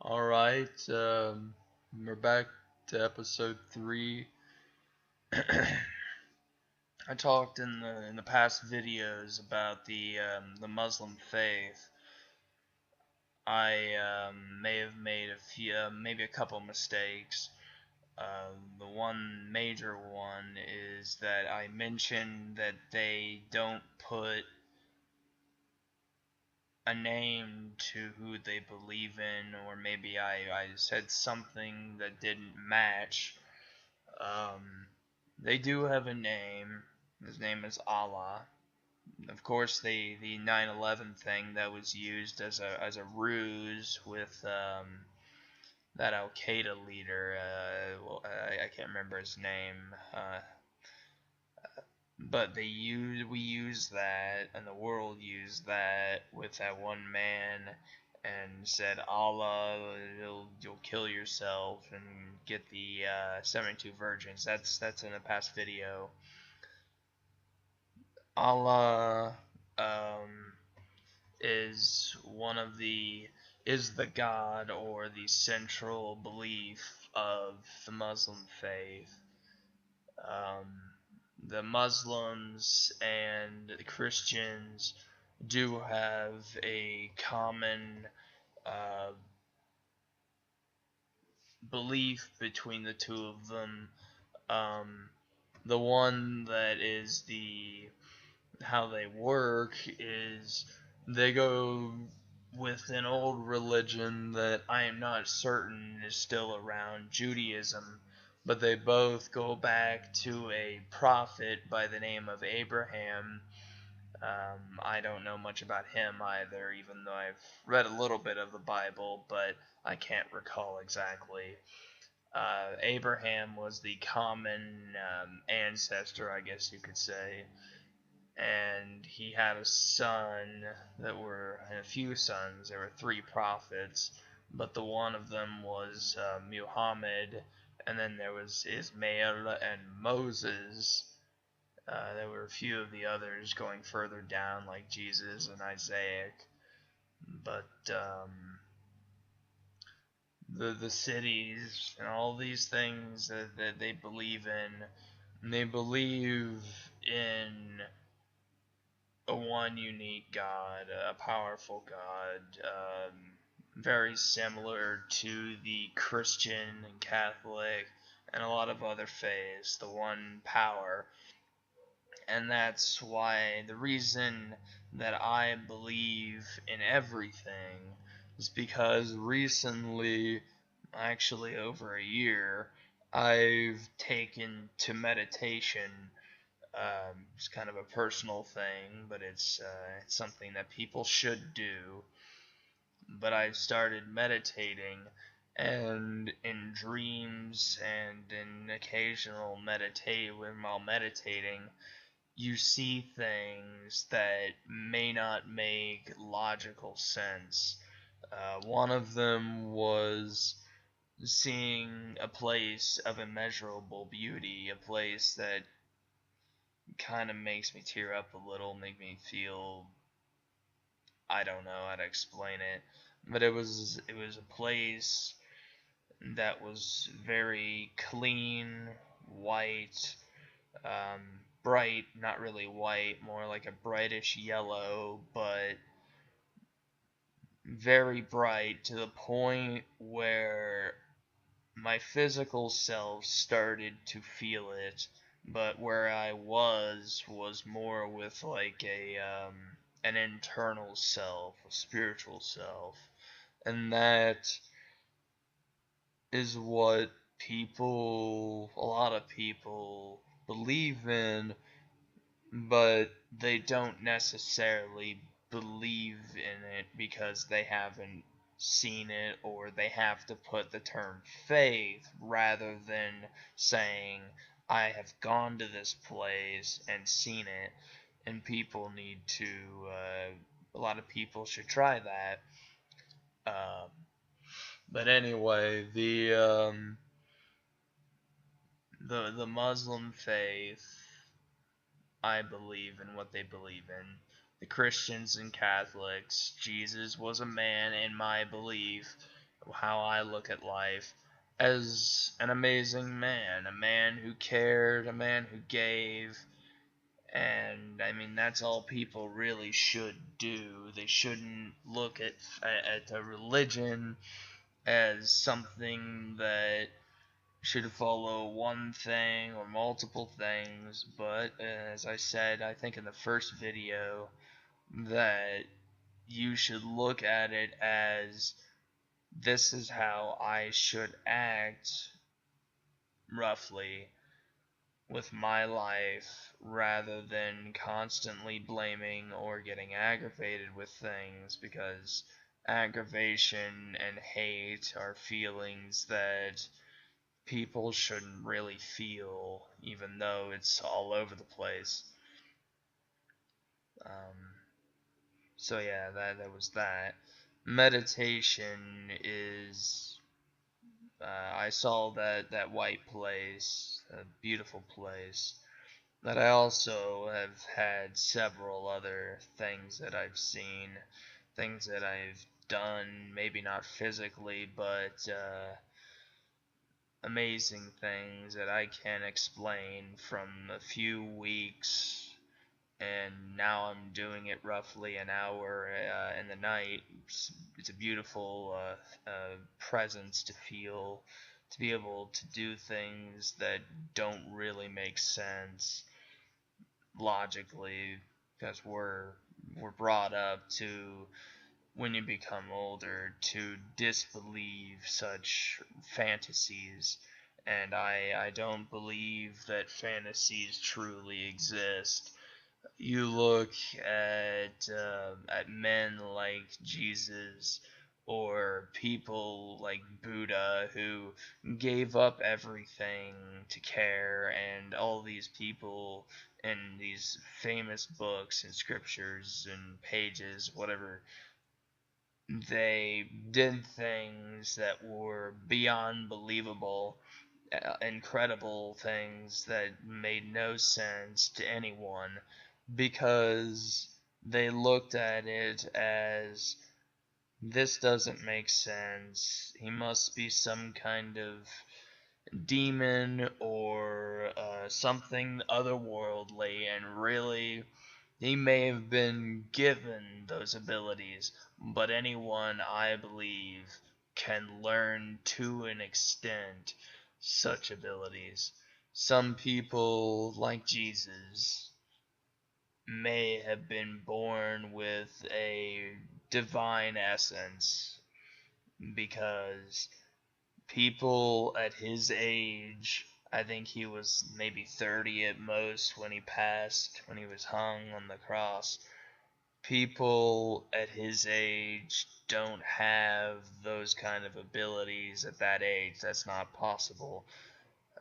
Alright, we're back to episode 3. I talked in the past videos about the Muslim faith. I may have made a few, maybe a couple mistakes. The one major one is that I mentioned that they don't put a name to who they believe in, or maybe I said something that didn't match. They do have a name. His name is Allah. Of course, the 9/11 thing that was used as a ruse with that Al Qaeda leader. I can't remember his name. But we used that, and the world used that with that one man, and said, Allah, you'll kill yourself and get the 72 virgins. That's in a past video. Allah is the God, or the central belief of the Muslim faith. The Muslims and the Christians do have a common belief between the two of them. The one that is how they work is they go with an old religion that I am not certain is still around, Judaism, but they both go back to a prophet by the name of Abraham. I don't know much about him either, even though I've read a little bit of the Bible, but I can't recall exactly. Abraham was the common ancestor, I guess you could say, and he had a son a few sons. There were 3 prophets, but the one of them was Muhammad, and then there was Ismail and Moses. There were a few of the others going further down, like Jesus and Isaac, but the cities and all these things that they believe in, they believe in a one unique God, a powerful God, very similar to the Christian and Catholic and a lot of other faiths, the one power. And that's why the reason that I believe in everything is because recently, actually over a year, I've taken to meditation. It's kind of a personal thing, but it's something that people should do. But I've started meditating, and in dreams and in occasional while meditating, you see things that may not make logical sense. One of them was seeing a place of immeasurable beauty, a place that kind of makes me tear up a little, make me feel, I don't know how to explain it, but it was a place that was very clean, white, bright, not really white, more like a brightish yellow, but very bright to the point where my physical self started to feel it, but where I was more with like an internal self, a spiritual self, and that is what a lot of people believe in, but they don't necessarily believe in it because they haven't seen it, or they have to put the term faith rather than saying, I have gone to this place and seen it. And people need to, a lot of people should try that. But anyway, the Muslim faith, I believe in what they believe in. The Christians and Catholics, Jesus was a man, in my belief, how I look at life as an amazing man, a man who cared, a man who gave. And I mean, that's all people really should do. They shouldn't look at a religion as something that should follow one thing or multiple things, but as I said, I think in the first video, that you should look at it as this is how I should act, roughly, with my life, rather than constantly blaming or getting aggravated with things, because aggravation and hate are feelings that people shouldn't really feel, even though it's all over the place. Um, so yeah, that was that. Meditation is. I saw that white place, a beautiful place. But I also have had several other things that I've seen, things that I've done, maybe not physically, but amazing things that I can't explain from a few weeks, and now I'm doing it roughly an hour in the night. It's a beautiful presence to feel, to be able to do things that don't really make sense logically, because we're brought up to, when you become older, to disbelieve such fantasies, and I don't believe that fantasies truly exist. You look at men like Jesus, or people like Buddha, who gave up everything to care, and all these people in these famous books and scriptures and pages, whatever, they did things that were beyond believable, incredible things that made no sense to anyone, because they looked at it as, this doesn't make sense. He must be some kind of demon or something otherworldly, and really, he may have been given those abilities, but anyone, I believe, can learn to an extent such abilities. Some people, like Jesus, may have been born with a divine essence, because people at his age, I think he was maybe 30 at most when he passed, when he was hung on the cross. People at his age don't have those kind of abilities at that age. That's not possible.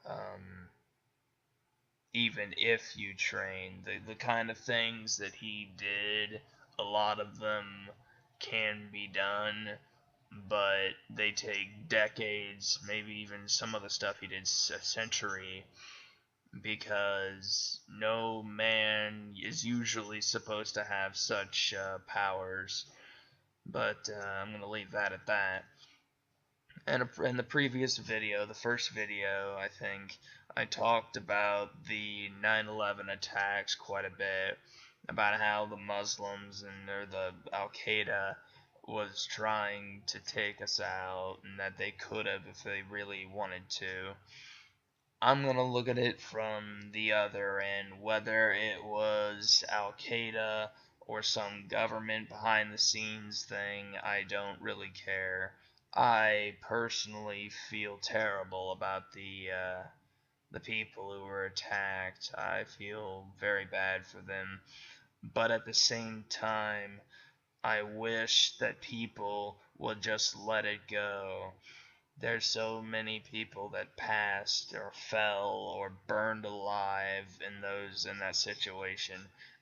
Um, Even if you train, the kind of things that he did, a lot of them can be done, but they take decades, maybe even some of the stuff he did a century, because no man is usually supposed to have such powers. But I'm going to leave that at that. And in the previous video, the first video, I think, I talked about the 9/11 attacks quite a bit, about how the Muslims or the Al-Qaeda was trying to take us out, and that they could have if they really wanted to. I'm going to look at it from the other end, whether it was Al-Qaeda or some government behind the scenes thing. I don't really care. I personally feel terrible about the people who were attacked. I feel very bad for them. But at the same time, I wish that people would just let it go. There's so many people that passed or fell or burned alive in that situation,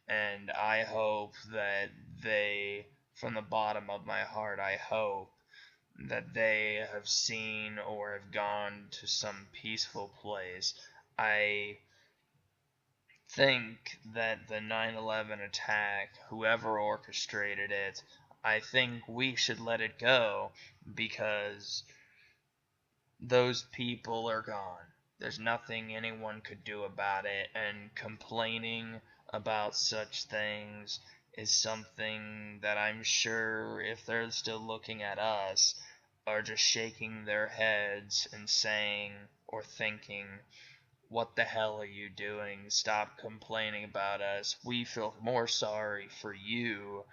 and I hope that they, from the bottom of my heart, I hope that they have seen or have gone to some peaceful place. I think that the 9/11 attack, whoever orchestrated it, I think we should let it go, because those people are gone. There's nothing anyone could do about it, and complaining about such things is something that I'm sure, if they're still looking at us, are just shaking their heads and saying or thinking, what the hell are you doing? Stop complaining about us. We feel more sorry for you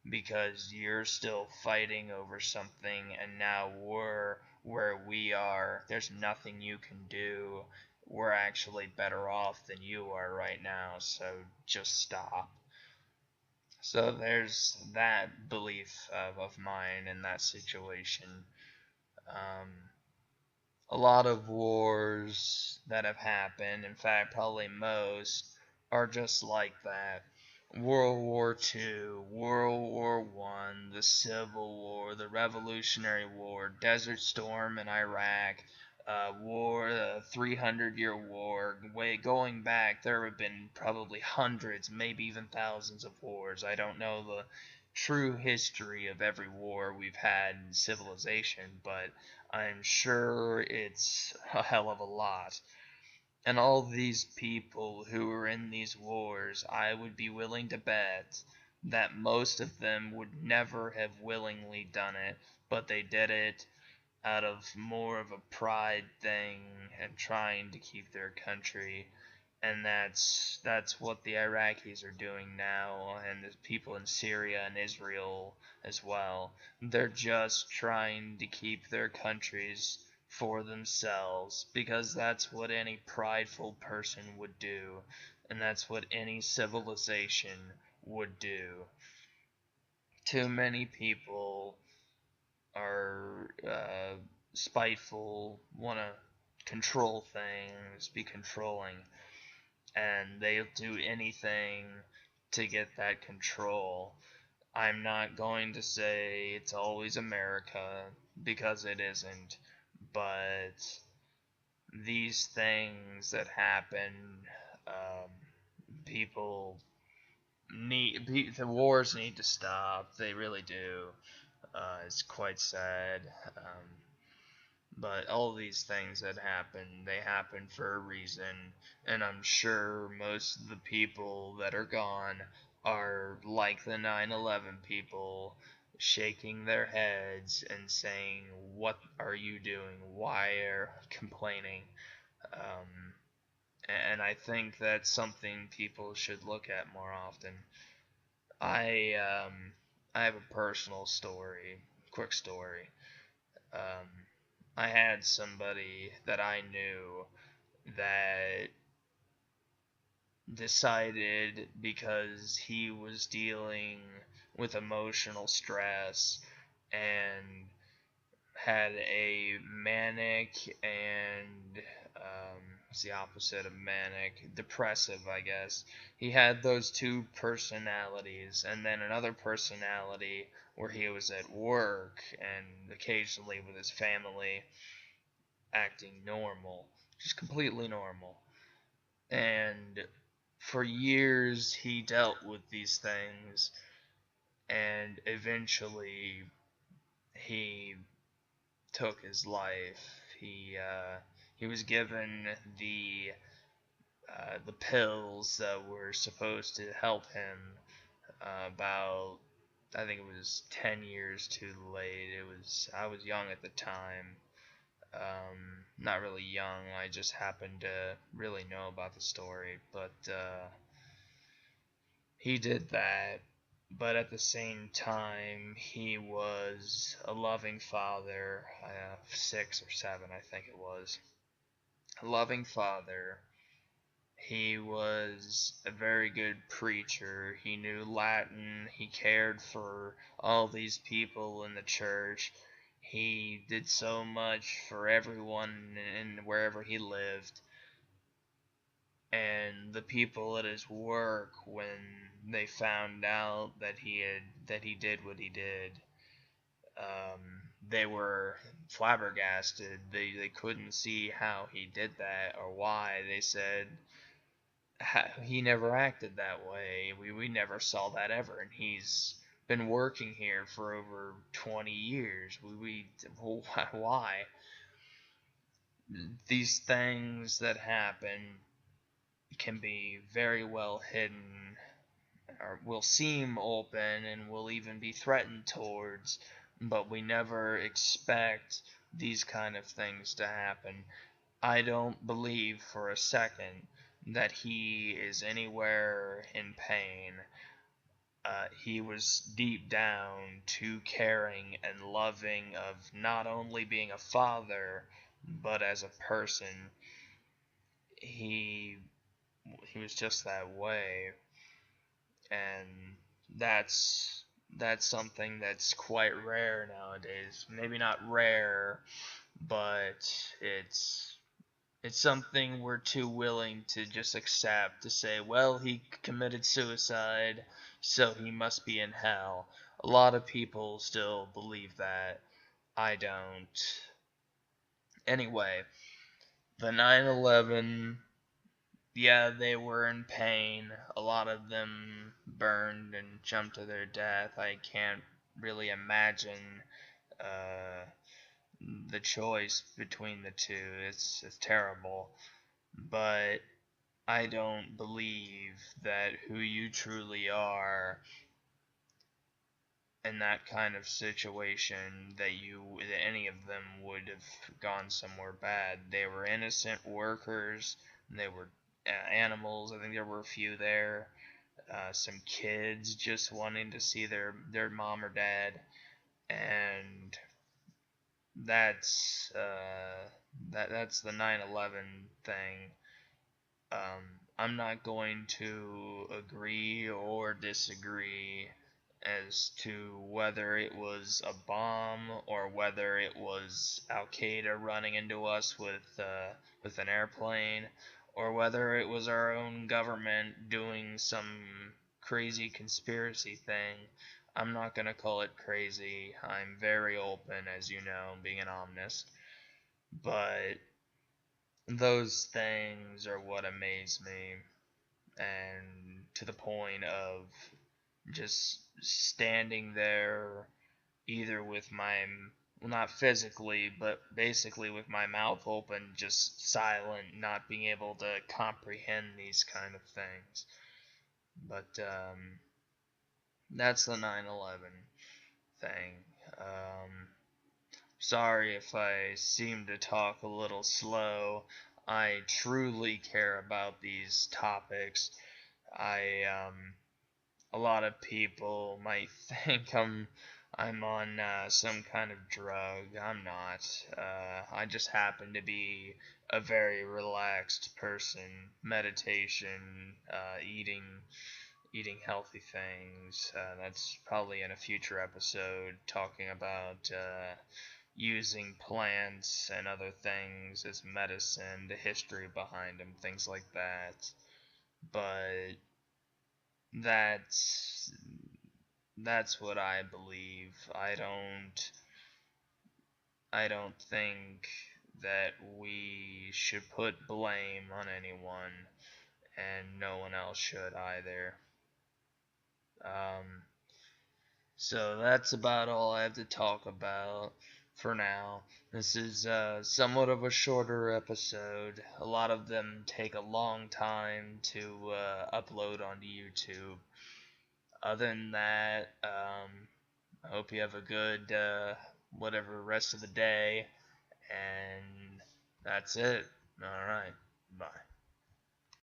because you're still fighting over something, and now we're where we are. There's nothing you can do. We're actually better off than you are right now, so just stop. So there's that belief of mine in that situation. Um, a lot of wars that have happened, in fact, probably most, are just like that. World War II, World War I, the Civil War, the Revolutionary War, Desert Storm in Iraq, the 300-year war. Going back, there have been probably hundreds, maybe even thousands of wars. I don't know the true history of every war we've had in civilization, but I'm sure it's a hell of a lot. And all these people who were in these wars, I would be willing to bet that most of them would never have willingly done it, but they did it out of more of a pride thing and trying to keep their country. And that's what the Iraqis are doing now, and the people in Syria and Israel as well. They're just trying to keep their countries for themselves, because that's what any prideful person would do, and that's what any civilization would do. Too many people are spiteful, want to control things, be controlling, and they'll do anything to get that control. I'm not going to say it's always America, because it isn't, but these things that happen, um, people the wars need to stop. They really do. It's quite sad. But all these things that happen, they happen for a reason, and I'm sure most of the people that are gone are like the 9/11 people, shaking their heads and saying, "What are you doing? Why are you complaining?" Um, and I think that's something people should look at more often. I um, I have a personal story, quick story. Um, I had somebody that I knew that decided, because he was dealing with emotional stress and had a manic and what's the opposite of manic? Depressive, I guess. He had those two personalities, and then another personality where he was at work and occasionally with his family, acting normal, just completely normal. And for years he dealt with these things, and eventually he took his life. He was given the pills that were supposed to help him about, I think it was 10 years too late. I was young at the time. Not really young. I just happened to really know about the story, but he did that. But at the same time, he was a loving father, 6 or 7, I think it was. A loving father. He was a very good preacher. He knew Latin. He cared for all these people in the church. He did so much for everyone in wherever he lived. And the people at his work, when they found out that he did what he did, they were flabbergasted. They couldn't see how he did that or why. They said, he never acted that way. We never saw that ever, and he's been working here for over 20 years. Why? These things that happen can be very well hidden, or will seem open and will even be threatened towards, but we never expect these kind of things to happen. I don't believe for a second that he is anywhere in pain. He was deep down too caring and loving of not only being a father, but as a person. He he was just that way, and that's something that's quite rare nowadays. Maybe not rare, but it's something we're too willing to just accept, to say, well, he committed suicide, so he must be in hell. A lot of people still believe that. I don't. Anyway, the 9/11, yeah, they were in pain. A lot of them burned and jumped to their death. I can't really imagine uh, the choice between the two. It's terrible. But I don't believe that who you truly are in that kind of situation, that any of them would have gone somewhere bad. They were innocent workers. They were animals. I think there were a few there. Some kids just wanting to see their mom or dad, and that's the 9/11 thing. I'm not going to agree or disagree as to whether it was a bomb or whether it was Al Qaeda running into us with an airplane, or whether it was our own government doing some crazy conspiracy thing. I'm not gonna call it crazy. I'm very open, as you know, being an omnist, but those things are what amaze me, and to the point of just standing there, either with my, well, not physically, but basically with my mouth open, just silent, not being able to comprehend these kind of things. But that's the 9/11 thing. Sorry if I seem to talk a little slow. I truly care about these topics. A lot of people might think I'm on some kind of drug. I'm not. I just happen to be a very relaxed person. Meditation, eating healthy things. That's probably in a future episode, talking about using plants and other things as medicine, the history behind them, things like that. But that's that's what I believe. I don't think that we should put blame on anyone, and no one else should either. Um, so that's about all I have to talk about for now. This is somewhat of a shorter episode. A lot of them take a long time to upload onto YouTube. Other than that, I hope you have a good whatever rest of the day, and that's it. All right.